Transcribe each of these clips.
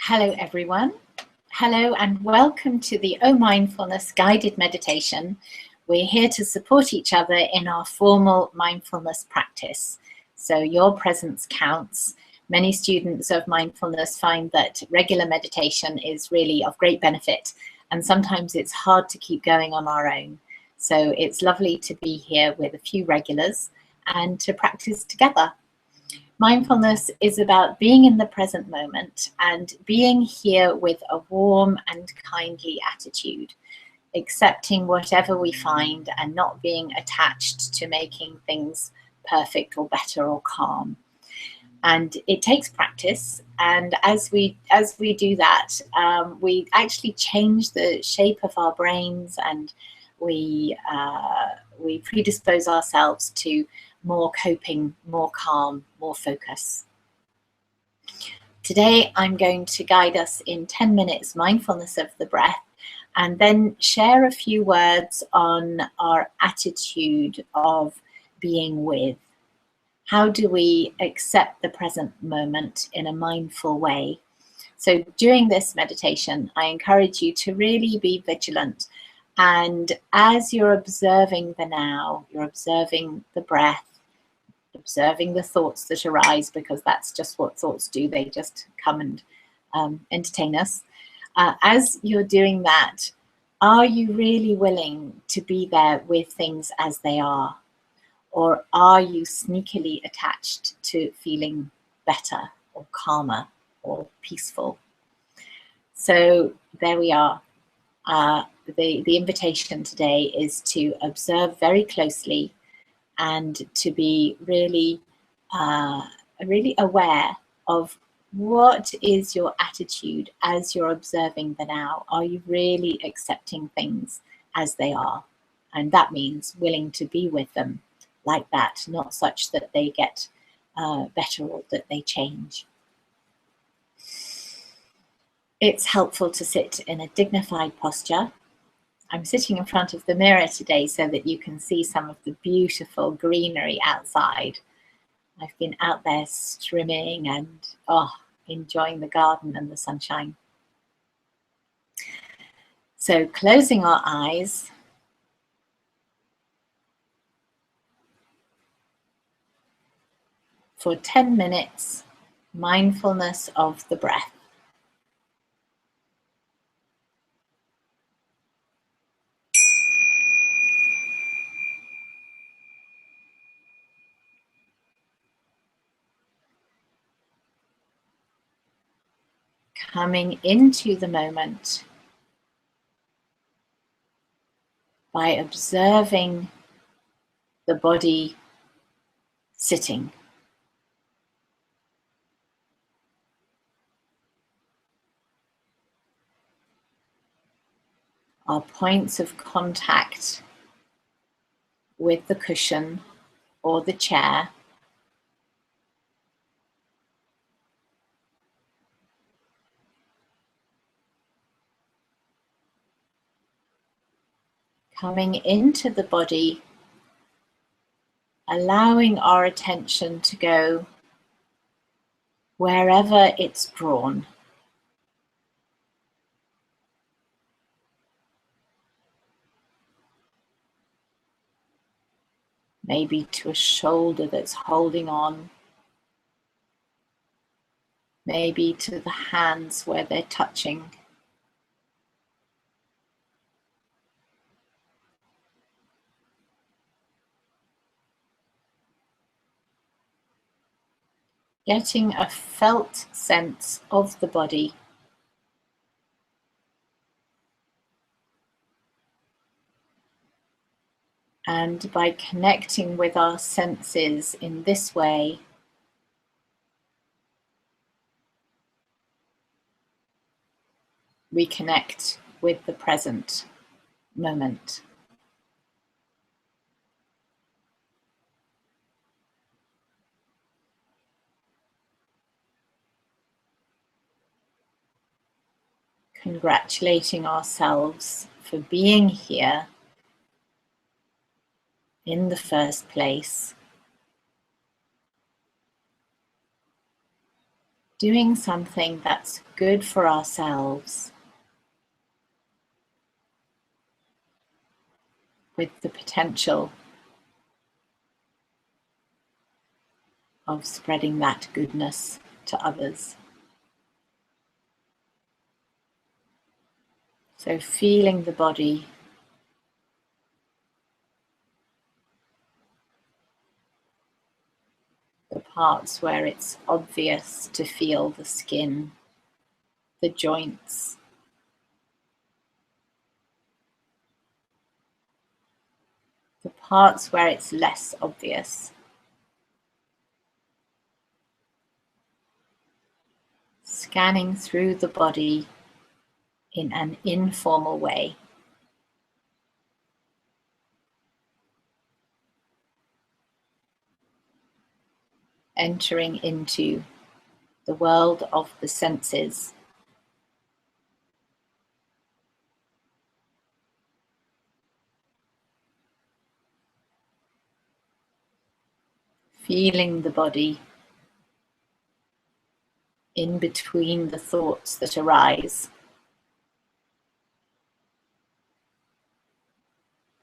Hello everyone. Hello and welcome to the Mindfulness guided meditation. We're here to support each other in our formal mindfulness practice. So your presence counts. Many students of mindfulness find that regular meditation is really of great benefit, and sometimes it's hard to keep going on our own. So it's lovely to be here with a few regulars and to practice together. Mindfulness is about being in the present moment and being here with a warm and kindly attitude, accepting whatever we find and not being attached to making things perfect or better or calm. And it takes practice, and as we do that, we actually change the shape of our brains, and we predispose ourselves to more coping, more calm, more focus. Today, I'm going to guide us in 10 minutes mindfulness of the breath, and then share a few words on our attitude of being with. How do we accept the present moment in a mindful way? So during this meditation, I encourage you to really be vigilant. And as you're observing the now, you're observing the breath, observing the thoughts that arise, because that's just what thoughts do. They just come and entertain us. As you're doing that, are you really willing to be there with things as they are? Or are you sneakily attached to feeling better or calmer or peaceful? So there we are. The invitation today is to observe very closely and to be really aware of what is your attitude as you're observing the now. Are you really accepting things as they are? And that means willing to be with them like that, not such that they get better or that they change. It's helpful to sit in a dignified posture. I'm sitting in front of the mirror today so that you can see some of the beautiful greenery outside. I've been out there trimming and enjoying the garden and the sunshine. So closing our eyes, for 10 minutes, mindfulness of the breath. Coming into the moment by observing the body sitting. Our points of contact with the cushion or the chair. Coming into the body, allowing our attention to go wherever it's drawn. Maybe to a shoulder that's holding on. Maybe to the hands where they're touching. Getting a felt sense of the body. And by connecting with our senses in this way, we connect with the present moment. Congratulating ourselves for being here in the first place. doing something that's good for ourselves with the potential of spreading that goodness to others. So feeling the body, the parts where it's obvious to feel the skin, the joints, the parts where it's less obvious. Scanning through the body in an informal way. Entering into the world of the senses. Feeling the body in between the thoughts that arise,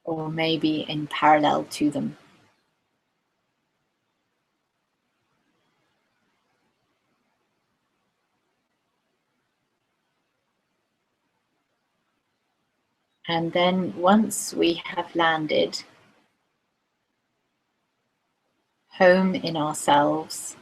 or maybe in parallel to them. And then once we have landed home in ourselves,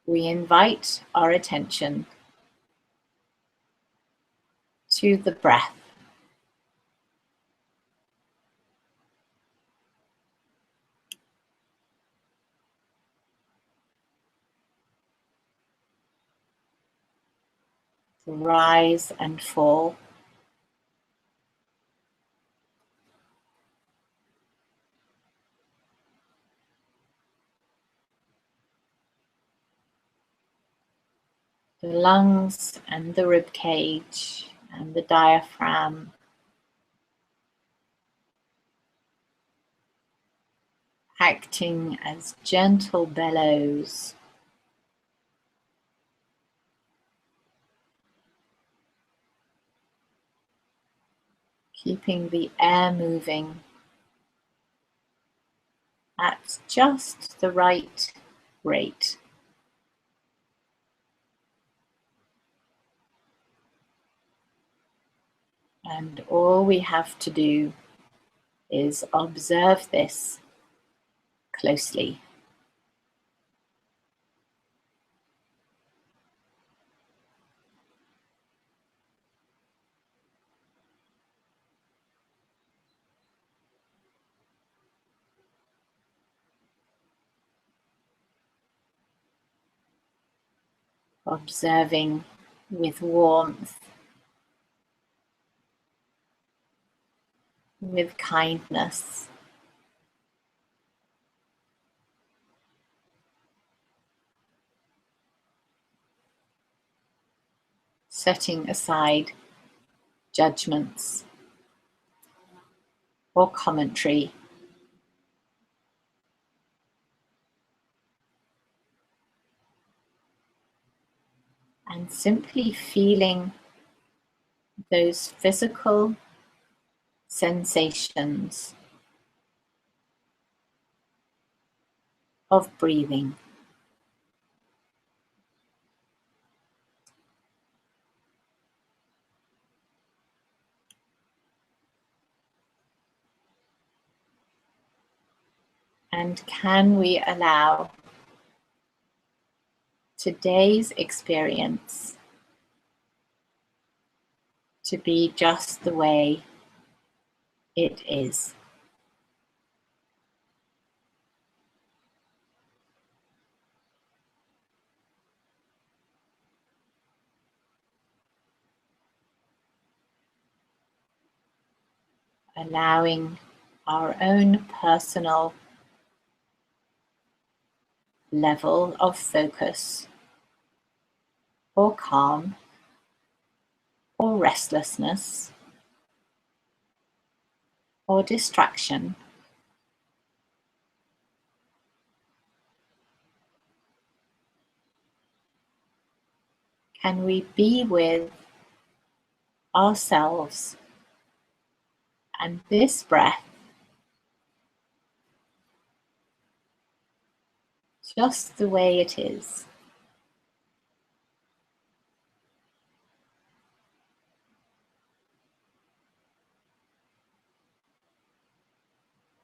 we invite our attention to the breath. The rise and fall. The lungs and the rib cage and the diaphragm. Acting as gentle bellows. Keeping the air moving at just the right rate. And all we have to do is observe this closely. Observing with warmth, with kindness. Setting aside judgments or commentary. And simply feeling those physical sensations of breathing. And can we allow today's experience to be just the way it is? Allowing our own personal level of focus or calm or restlessness or distraction can we be with ourselves and this breath just the way it is.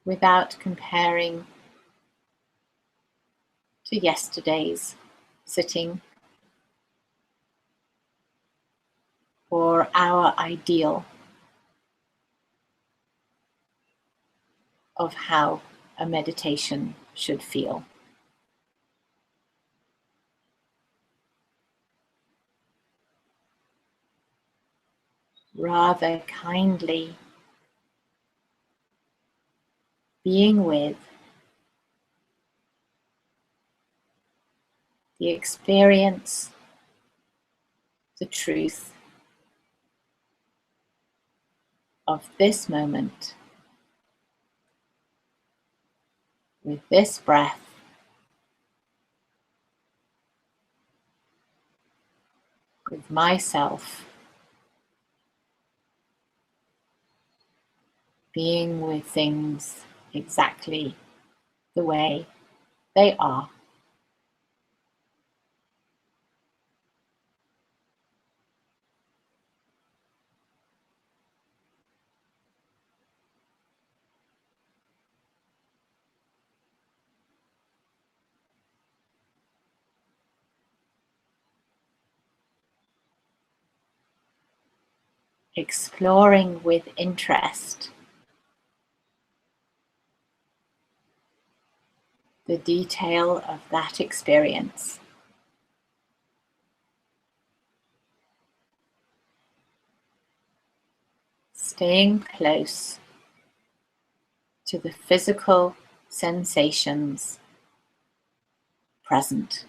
Without comparing to yesterday's sitting or our ideal of how a meditation should feel. Rather kindly being with the experience, the truth of this moment, with this breath, with myself, being with things exactly the way they are. Exploring with interest the detail of that experience. Staying close to the physical sensations present.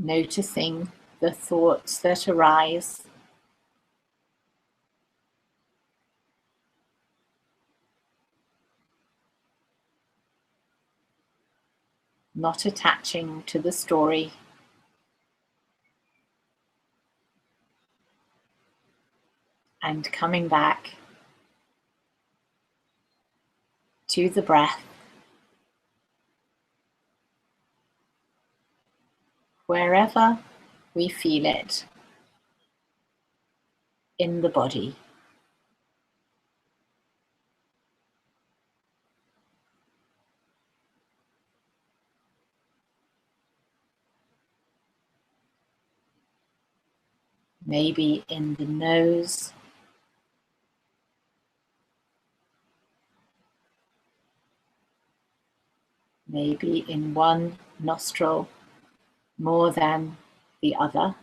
Noticing the thoughts that arise, not attaching to the story, and coming back to the breath, wherever we feel it in the body. Maybe in the nose, maybe in one nostril more than the other.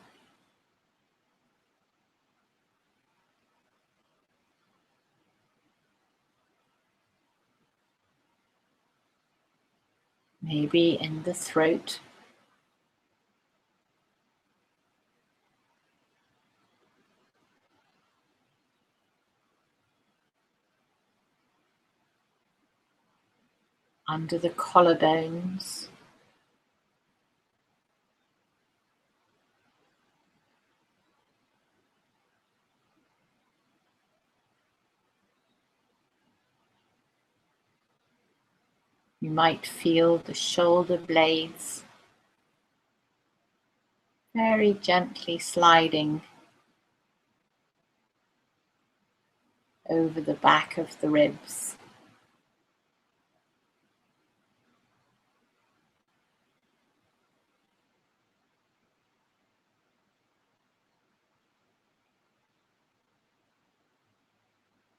Maybe in the throat. Under the collarbones. You might feel the shoulder blades very gently sliding over the back of the ribs.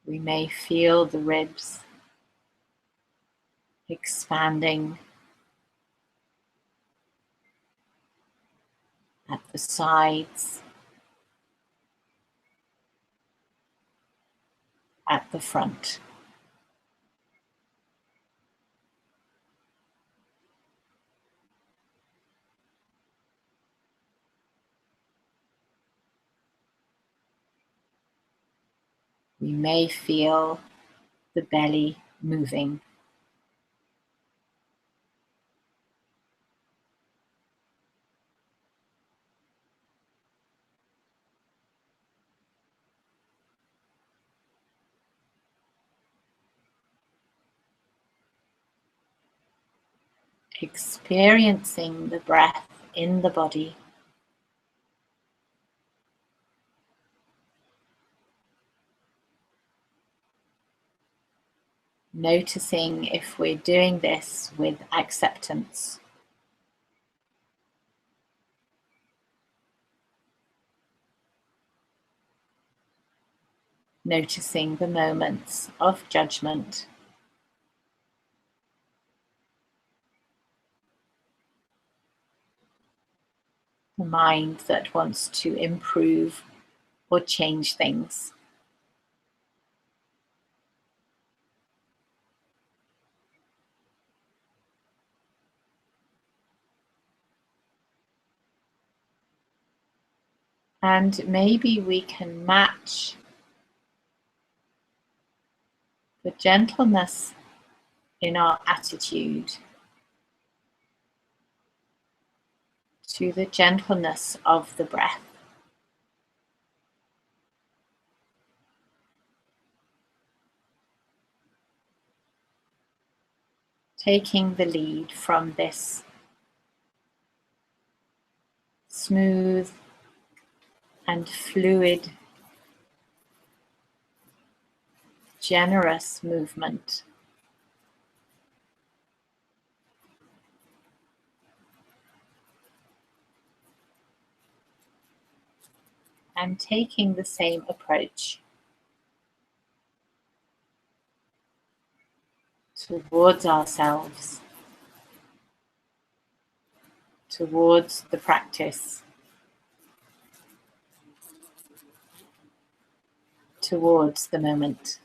We may feel the ribs expanding at the sides at the front. We may feel the belly moving. Experiencing the breath in the body. Noticing if we're doing this with acceptance. Noticing the moments of judgment. The mind that wants to improve or change things. And maybe we can match the gentleness in our attitude to the gentleness of the breath. Taking the lead from this smooth and fluid, generous movement. And taking the same approach towards ourselves, towards the practice, towards the moment.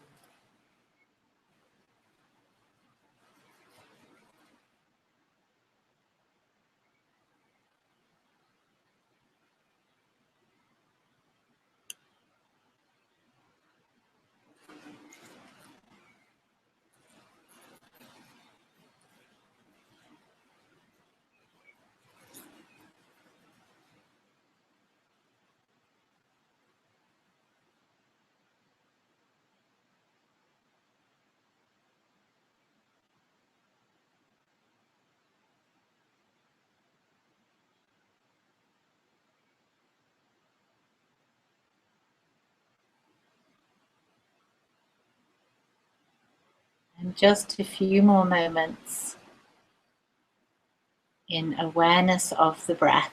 And just a few more moments in awareness of the breath.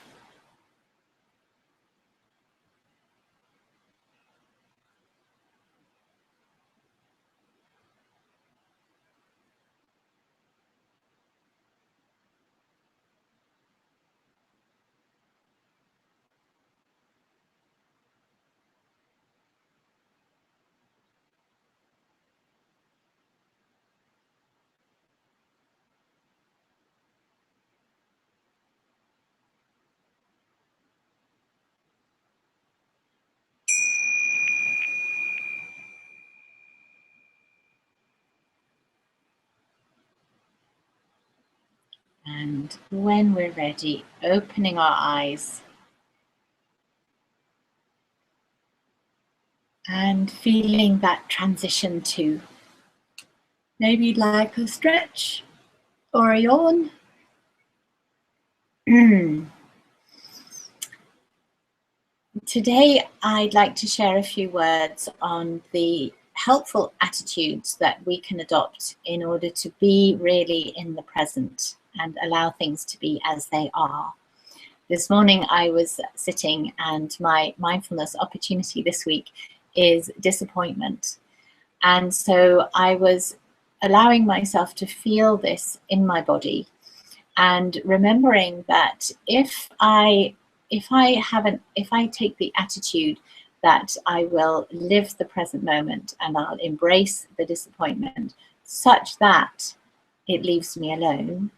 And when we're ready, opening our eyes and feeling that transition to maybe like a stretch or a yawn. Today, I'd like to share a few words on the helpful attitudes that we can adopt in order to be really in the present and allow things to be as they are. This morning I was sitting, and my mindfulness opportunity this week is disappointment. And so I was allowing myself to feel this in my body and remembering that if I take the attitude that I will live the present moment and I'll embrace the disappointment such that it leaves me alone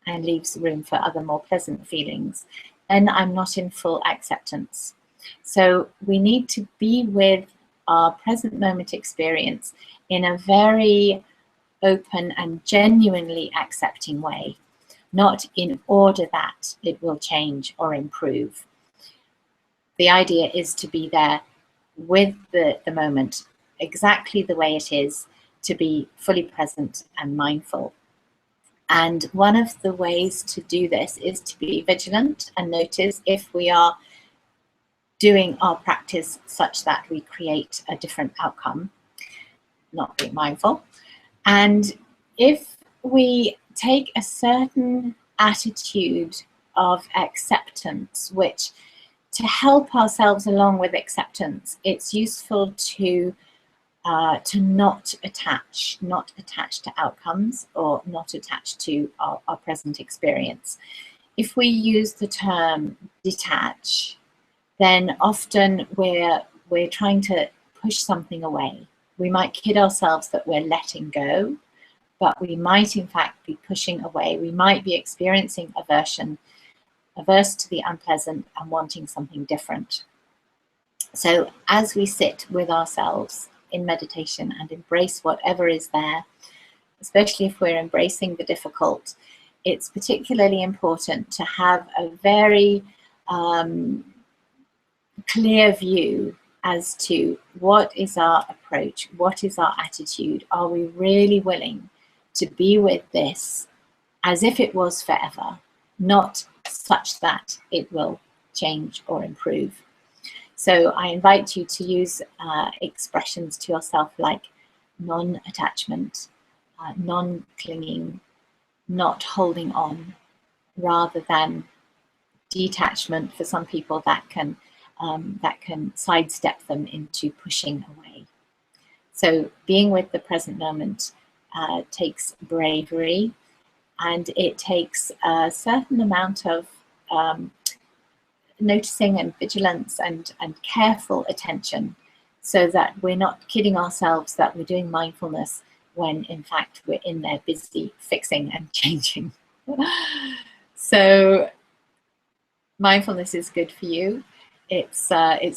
and leaves room for other more pleasant feelings, then I'm not in full acceptance. So we need to be with our present moment experience in a very open and genuinely accepting way, not in order that it will change or improve. The idea is to be there with the moment exactly the way it is, to be fully present and mindful. And one of the ways to do this is to be vigilant and notice if we are doing our practice such that we create a different outcome, not being mindful. And if we take a certain attitude of acceptance, which to help ourselves along with acceptance, it's useful to not attach to outcomes or not attach to our present experience. If we use the term detach, then often we're trying to push something away. We might kid ourselves that we're letting go, but we might in fact be pushing away. We might be experiencing aversion, averse to the unpleasant and wanting something different. So as we sit with ourselves in meditation and embrace whatever is there, especially if we're embracing the difficult, it's particularly important to have a very clear view as to what is our approach, what is our attitude. Are we really willing to be with this as if it was forever, not such that it will change or improve? So I invite you to use expressions to yourself like non-attachment, non-clinging, not holding on, rather than detachment. For some people that can sidestep them into pushing away. So being with the present moment takes bravery, and it takes a certain amount of noticing and vigilance and careful attention, so that we're not kidding ourselves that we're doing mindfulness when in fact we're in there busy fixing and changing. So mindfulness is good for you. It's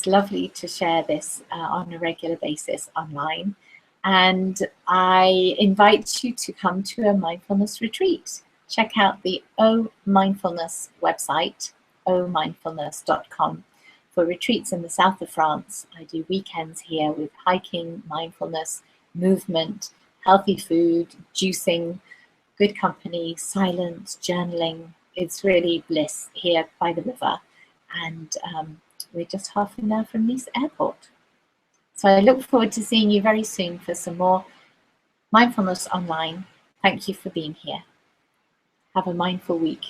lovely to share this on a regular basis online, and I invite you to come to a mindfulness retreat. Check out the Omindfulness website, omindfulness.com, for retreats in the south of France. I do weekends here with hiking, mindfulness, movement, healthy food, juicing, good company, silence, journaling. It's really bliss here by the river, and we're just half an hour from Nice Airport. So I look forward to seeing you very soon for some more mindfulness online. Thank you for being here. Have a mindful week.